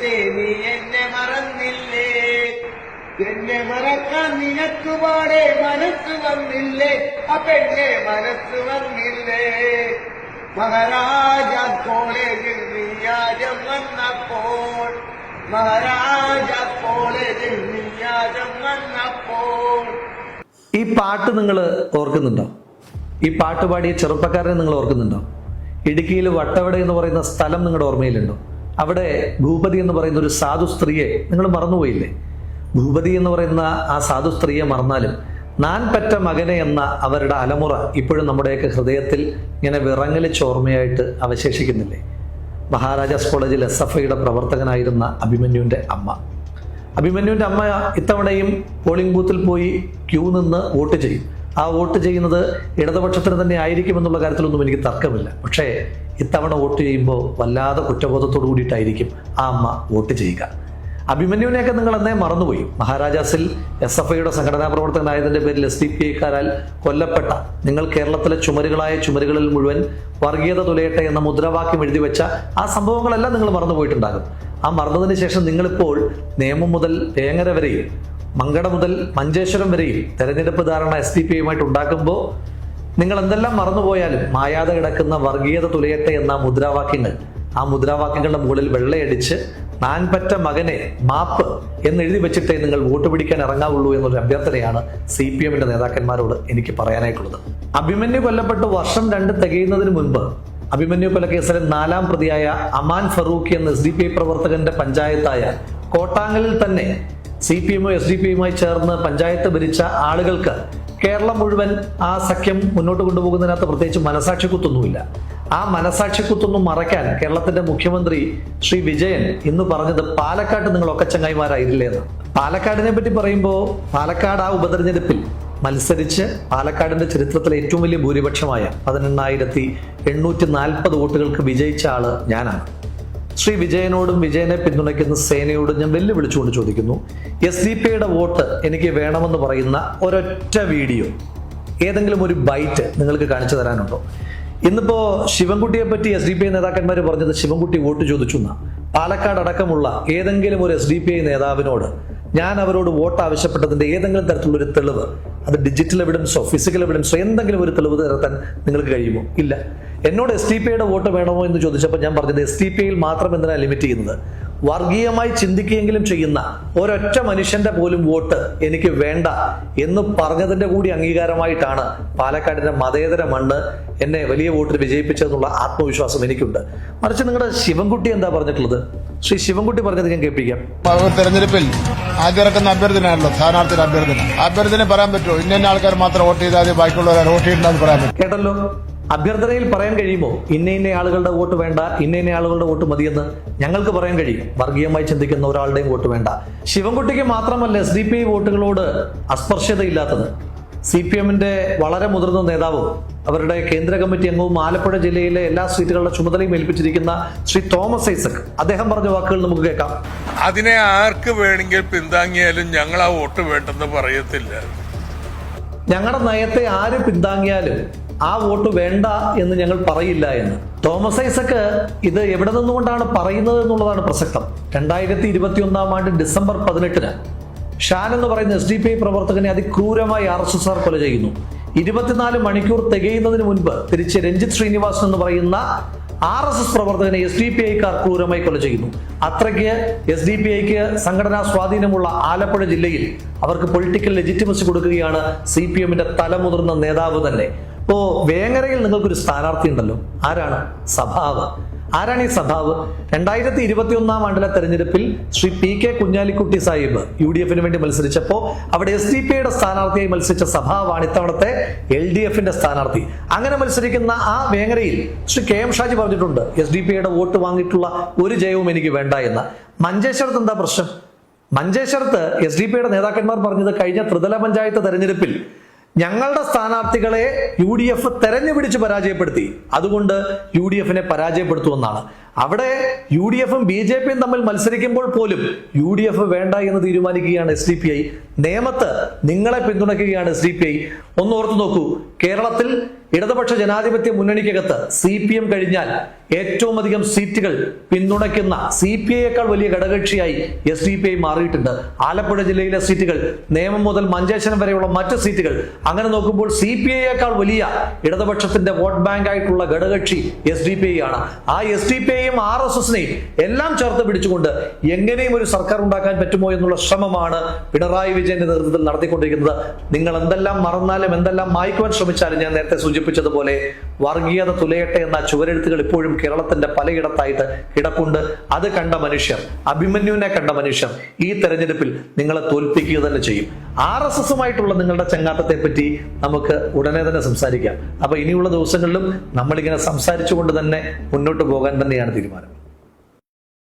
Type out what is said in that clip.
പെണ്ണെ നീ എന്നെ മറന്നില്ലേ, എന്നെ മറക്കാൻ നിനക്കുപാടെ മനസ്സ് വന്നില്ലേ, ആ പെണ്ണെ മനസ്സ് വന്നില്ലേ. മഹാരാജ കോളേജിൽ നിയാജം വന്നപ്പോൾ, മഹാരാജ കോളേജിൽ നിയാജം വന്നപ്പോൾ. ഈ പാട്ട് നിങ്ങൾ ഓർക്കുന്നുണ്ടോ? ഈ പാട്ട് പാടിയ ചെറുപ്പക്കാരനെ നിങ്ങൾ ഓർക്കുന്നുണ്ടോ? ഇടുക്കിയിൽ വട്ടവട എന്ന് പറയുന്ന സ്ഥലം നിങ്ങളുടെ ഓർമ്മയിലുണ്ടോ? അവിടെ ഭൂപതി എന്ന് പറയുന്ന ഒരു സാധു സ്ത്രീയെ നിങ്ങൾ മറന്നുപോയില്ലേ? ഭൂപതി എന്ന് പറയുന്ന ആ സാധു സ്ത്രീയെ മറന്നാലും നാൻ പെറ്റ മകനെ എന്ന അവരുടെ അലമുറ ഇപ്പോഴും നമ്മുടെയൊക്കെ ഹൃദയത്തിൽ ഇങ്ങനെ വിറങ്ങലിച്ച് ഓർമ്മയായിട്ട് അവശേഷിക്കുന്നില്ലേ? മഹാരാജാസ് കോളേജിൽ SFIയുടെ പ്രവർത്തകനായിരുന്ന അഭിമന്യുവിൻ്റെ അമ്മ. അഭിമന്യുവിൻ്റെ അമ്മ ഇത്തവണയും പോളിംഗ് ബൂത്തിൽ പോയി ക്യൂ നിന്ന് വോട്ട് ചെയ്യും. ആ വോട്ട് ചെയ്യുന്നത് ഇടതുപക്ഷത്തിന് തന്നെ ആയിരിക്കുമെന്നുള്ള കാര്യത്തിലൊന്നും എനിക്ക് തർക്കമില്ല. പക്ഷേ ഇത്തവണ വോട്ട് ചെയ്യുമ്പോൾ വല്ലാതെ കുറ്റബോധത്തോടു കൂടിയിട്ടായിരിക്കും ആ അമ്മ വോട്ട് ചെയ്യുക. അഭിമന്യുവിനെയൊക്കെ നിങ്ങൾ എന്നേ മറന്നുപോയി. മഹാരാജാസിൽ SFIയുടെ സംഘടനാ പ്രവർത്തകനായതിന്റെ പേരിൽ SDPIക്കാരാൽ കൊല്ലപ്പെട്ട, നിങ്ങൾ കേരളത്തിലെ ചുമരുകളായ ചുമരുകളിൽ മുഴുവൻ വർഗീയത തുലയട്ടെ എന്ന മുദ്രാവാക്യം എഴുതി വെച്ച ആ സംഭവങ്ങളെല്ലാം നിങ്ങൾ മറന്നുപോയിട്ടുണ്ടാകും. ആ മറന്നതിന് ശേഷം നിങ്ങളിപ്പോൾ നേമം മുതൽ വേങ്ങര വരെയും മങ്കട മുതൽ മഞ്ചേശ്വരം വരെയും തെരഞ്ഞെടുപ്പ് ധാരണ SDPIയുമായിട്ട് ഉണ്ടാക്കുമ്പോൾ നിങ്ങൾ എന്തെല്ലാം മറന്നുപോയാലും മായാതെ കിടക്കുന്ന വർഗീയത തുലയട്ടെ എന്ന മുദ്രാവാക്യങ്ങൾ, ആ മുദ്രാവാക്യങ്ങളുടെ മുകളിൽ വെള്ളയടിച്ച് നാൻ പറ്റ മകനെ മാപ്പ് എന്നെഴുതി വെച്ചിട്ടേ നിങ്ങൾ വോട്ട് പിടിക്കാൻ ഇറങ്ങാവുള്ളൂ എന്നൊരു അഭ്യർത്ഥനയാണ് CPMന്റെ നേതാക്കന്മാരോട് എനിക്ക് പറയാനായിട്ടുള്ളത്. അഭിമന്യു കൊല്ലപ്പെട്ട് വർഷം 2 തികയുന്നതിന് മുൻപ് അഭിമന്യു കൊലക്കേസിലെ 4ാം പ്രതിയായ അമാൻ ഫറൂഖി എന്ന SDPI പ്രവർത്തകന്റെ പഞ്ചായത്തായ കോട്ടാങ്ങലിൽ തന്നെ CPMും SDPIയുമായി ചേർന്ന് പഞ്ചായത്ത് ഭരിച്ച ആളുകൾക്ക് കേരളം മുഴുവൻ ആ സഖ്യം മുന്നോട്ട് കൊണ്ടുപോകുന്നതിനകത്ത് പ്രത്യേകിച്ച് മനസാക്ഷിക്കുത്തൊന്നുമില്ല. ആ മനസാക്ഷിക്കുത്തൊന്നും മറയ്ക്കാൻ കേരളത്തിന്റെ മുഖ്യമന്ത്രി ശ്രീ വിജയൻ ഇന്ന് പറഞ്ഞത് പാലക്കാട് നിങ്ങളൊക്കെ ചങ്ങായിമാരായിരുന്നില്ലേ എന്ന്. പാലക്കാടിനെ പറ്റി പറയുമ്പോൾ പാലക്കാട് ആ ഉപതെരഞ്ഞെടുപ്പിൽ മത്സരിച്ച് പാലക്കാടിന്റെ ചരിത്രത്തിലെ ഏറ്റവും വലിയ ഭൂരിപക്ഷമായ 18,840 വോട്ടുകൾക്ക് വിജയിച്ച ആള് ഞാനാണ്. ശ്രീ വിജയനോടും വിജയനെ പിന്തുണയ്ക്കുന്ന സേനയോടും ഞാൻ വെല്ലുവിളിച്ചുകൊണ്ട് ചോദിക്കുന്നു, SDPIയുടെ വോട്ട് എനിക്ക് വേണമെന്ന് പറയുന്ന ഒരൊറ്റ വീഡിയോ, ഏതെങ്കിലും ഒരു ബൈറ്റ് നിങ്ങൾക്ക് കാണിച്ചു തരാനുണ്ടോ? ഇന്നിപ്പോ ശിവൻകുട്ടിയെ പറ്റി SDPI നേതാക്കന്മാർ പറഞ്ഞത് ശിവൻകുട്ടി വോട്ട് ചോദിച്ചു എന്നാ. പാലക്കാട് അടക്കമുള്ള ഏതെങ്കിലും ഒരു SDPI നേതാവിനോട് ഞാൻ അവരോട് വോട്ട് ആവശ്യപ്പെട്ടതിന്റെ ഏതെങ്കിലും തരത്തിലുള്ള ഒരു തെളിവ്, അത് ഡിജിറ്റൽ എവിഡൻസോ ഫിസിക്കൽ എവിഡൻസോ എന്തെങ്കിലും ഒരു തെളിവ് തരത്താൻ നിങ്ങൾക്ക് കഴിയുമോ? ഇല്ല. എന്നോട് SDPIയുടെ വോട്ട് വേണമോ എന്ന് ചോദിച്ചപ്പോൾ ഞാൻ പറഞ്ഞത് SDPIയിൽ മാത്രം എന്തിനാണ് ലിമിറ്റ് ചെയ്യുന്നത്? വർഗീയമായി ചിന്തിക്കുകയെങ്കിലും ചെയ്യുന്ന ഒരൊറ്റ മനുഷ്യന്റെ പോലും വോട്ട് എനിക്ക് വേണ്ട എന്ന് പറഞ്ഞതിന്റെ കൂടി അംഗീകാരമായിട്ടാണ് പാലക്കാടിന്റെ മതേതര മണ്ണ് എന്നെ വലിയ വോട്ടിൽ വിജയിപ്പിച്ചതെന്നുള്ള ആത്മവിശ്വാസം എനിക്കുണ്ട്. മറിച്ച് നിങ്ങളുടെ ശിവൻകുട്ടി എന്താ പറഞ്ഞിട്ടുള്ളത്? ശ്രീ ശിവൻകുട്ടി പറഞ്ഞത് ഞാൻ കേൾപ്പിക്കാം. തെരഞ്ഞെടുപ്പിൽ ആദ്യം ഇറക്കുന്ന അഭ്യർത്ഥനയാണല്ലോ സ്ഥാനാർത്ഥിയുടെ അഭ്യർത്ഥന പറയാൻ പറ്റുമോ? ഇന്ന ആൾക്കാർ മാത്രം വോട്ട് ചെയ്താൽ ബാക്കിയുള്ളവർ വോട്ട് ചെയ്യണ്ടെന്ന് പറയാൻ പറ്റും? കേട്ടല്ലോ, അഭ്യർത്ഥനയിൽ പറയാൻ കഴിയുമോ ഇന്ന ആളുകളുടെ വോട്ട് വേണ്ട, ഇന്ന ആളുകളുടെ വോട്ട് മതിയെന്ന്? ഞങ്ങൾക്ക് പറയാൻ കഴിയും, വർഗീയമായി ചിന്തിക്കുന്ന ഒരാളുടെയും വോട്ട് വേണ്ട. ശിവൻകുട്ടിക്ക് മാത്രമല്ല SDPI വോട്ടുകളോട് അസ്പർശ്യതയില്ലാത്തത്. CPMന്റെ വളരെ മുതിർന്ന നേതാവും അവരുടെ കേന്ദ്ര കമ്മിറ്റി അംഗവും ആലപ്പുഴ ജില്ലയിലെ എല്ലാ സീറ്റുകളുടെ ചുമതലയും ഏൽപ്പിച്ചിരിക്കുന്ന ശ്രീ തോമസ് ഐസക്, അദ്ദേഹം പറഞ്ഞ വാക്കുകൾ നമുക്ക് കേൾക്കാം. അതിനെ ആർക്ക് വേണമെങ്കിൽ പിന്താങ്ങിയാലും ഞങ്ങൾ ആ വോട്ട് വേണ്ടെന്ന് പറയത്തില്ല. ഞങ്ങളുടെ നയത്തെ ആര് പിന്താങ്ങിയാലും ആ വോട്ട് വേണ്ട എന്ന് ഞങ്ങൾ പറയില്ല എന്ന് തോമസ് ഐസക് ഇത് എവിടെ നിന്നുകൊണ്ടാണ് പറയുന്നത് എന്നുള്ളതാണ് പ്രസക്തം. 2021 ഡിസംബർ 18 ഷാൻ എന്ന് പറയുന്ന SDPI പ്രവർത്തകനെ അതിക്രൂരമായി RSSR കൊല ചെയ്യുന്നു. 24 മണിക്കൂർ തികയുന്നതിന് മുൻപ് തിരിച്ച് രഞ്ജിത്ത് ശ്രീനിവാസൻ എന്ന് പറയുന്ന RSS പ്രവർത്തകനെ SDPIക്കാർ ക്രൂരമായി കൊല ചെയ്യുന്നു. അത്രയ്ക്ക് SDPIക്ക് സംഘടനാ സ്വാധീനമുള്ള ആലപ്പുഴ ജില്ലയിൽ അവർക്ക് പൊളിറ്റിക്കൽ ലെജിറ്റിമസി കൊടുക്കുകയാണ് CPMന്റെ തലമുതിർന്ന നേതാവ് തന്നെ. ഇപ്പോ വേങ്ങരയിൽ നിങ്ങൾക്കൊരു സ്ഥാനാർത്ഥി ഉണ്ടല്ലോ, ആരാണ്? സഭാവ്. ആരാണ് ഈ സഭാവ്? 2021 തെരഞ്ഞെടുപ്പിൽ ശ്രീ PK കുഞ്ഞാലിക്കുട്ടി സാഹിബ് UDFന് വേണ്ടി മത്സരിച്ചപ്പോൾ അവിടെ SDPIയുടെ സ്ഥാനാർത്ഥിയായി മത്സരിച്ച സഭാവാണ് ഇത്തവണത്തെ LDFന്റെ സ്ഥാനാർത്ഥി. അങ്ങനെ മത്സരിക്കുന്ന ആ വേങ്ങരയിൽ ശ്രീ KM ഷാജി പറഞ്ഞിട്ടുണ്ട്, SDPIയുടെ വോട്ട് വാങ്ങിയിട്ടുള്ള ഒരു ജയവും എനിക്ക് വേണ്ട എന്ന്. മഞ്ചേശ്വരത്ത് എന്താ പ്രശ്നം? മഞ്ചേശ്വരത്ത് SDPIയുടെ നേതാക്കന്മാർ പറഞ്ഞത് കഴിഞ്ഞ ത്രിതല പഞ്ചായത്ത് തെരഞ്ഞെടുപ്പിൽ ഞങ്ങളുടെ സ്ഥാനാർത്ഥികളെ UDF തെരഞ്ഞുപിടിച്ച് പരാജയപ്പെടുത്തി, അതുകൊണ്ട് UDFനെ പരാജയപ്പെടുത്തുമെന്നാണ്. അവിടെ UDFും BJPയും തമ്മിൽ മത്സരിക്കുമ്പോൾ പോലും UDF വേണ്ട എന്ന് തീരുമാനിക്കുകയാണ് SDPI. നേമത്ത് നിങ്ങളെ പിന്തുണയ്ക്കുകയാണ് SDPI. ഒന്ന് ഓർത്തു നോക്കൂ, കേരളത്തിൽ ഇടതുപക്ഷ ജനാധിപത്യ മുന്നണിക്കകത്ത് CPM കഴിഞ്ഞാൽ ഏറ്റവും അധികം സീറ്റുകൾ പിന്തുണയ്ക്കുന്ന CPI-യേക്കാൾ വലിയ ഘടകകക്ഷിയായി SDPI മാറിയിട്ടുണ്ട്. ആലപ്പുഴ ജില്ലയിലെ സീറ്റുകൾ, നേമം മുതൽ മഞ്ചേശ്വരം വരെയുള്ള മറ്റ് സീറ്റുകൾ, അങ്ങനെ നോക്കുമ്പോൾ CPI-യേക്കാൾ വലിയ ഇടതുപക്ഷത്തിന്റെ വോട്ട് ബാങ്ക് ആയിട്ടുള്ള ഘടകകക്ഷി SDPI ആണ്. ആ SDPI-യും RSS-നെയും എല്ലാം ചേർത്ത് പിടിച്ചുകൊണ്ട് എങ്ങനെയും ഒരു സർക്കാർ ഉണ്ടാക്കാൻ പറ്റുമോ എന്നുള്ള ശ്രമമാണ് പിണറായി വിജയന്റെ നേതൃത്വത്തിൽ നടത്തിക്കൊണ്ടിരിക്കുന്നത്. നിങ്ങൾ എന്തെല്ലാം മറന്നാലും എന്തെല്ലാം മായ്ക്കുവാൻ ശ്രമിച്ചാലും, ഞാൻ നേരത്തെ സൂചിപ്പിച്ചതുപോലെ വർഗീയത തുലയട്ടെ എന്ന ചുവരെഴുത്തുകൾ ഇപ്പോഴും കേരളത്തിന്റെ പലയിടത്തായിട്ട് കിടപ്പുണ്ട്. അത് കണ്ട മനുഷ്യർ, അഭിമന്യുവിനെ കണ്ട മനുഷ്യർ ഈ തെരഞ്ഞെടുപ്പിൽ നിങ്ങളെ തോൽപ്പിക്കുക തന്നെ ചെയ്യും. RSS-ഉമായിട്ടുള്ള നിങ്ങളുടെ ചങ്ങാത്തത്തെ പറ്റി നമുക്ക് ഉടനെ തന്നെ സംസാരിക്കാം. അപ്പൊ ഇനിയുള്ള ദിവസങ്ങളിലും നമ്മളിങ്ങനെ സംസാരിച്ചുകൊണ്ട് തന്നെ മുന്നോട്ട് പോകാൻ തന്നെയാണ് തീരുമാനം.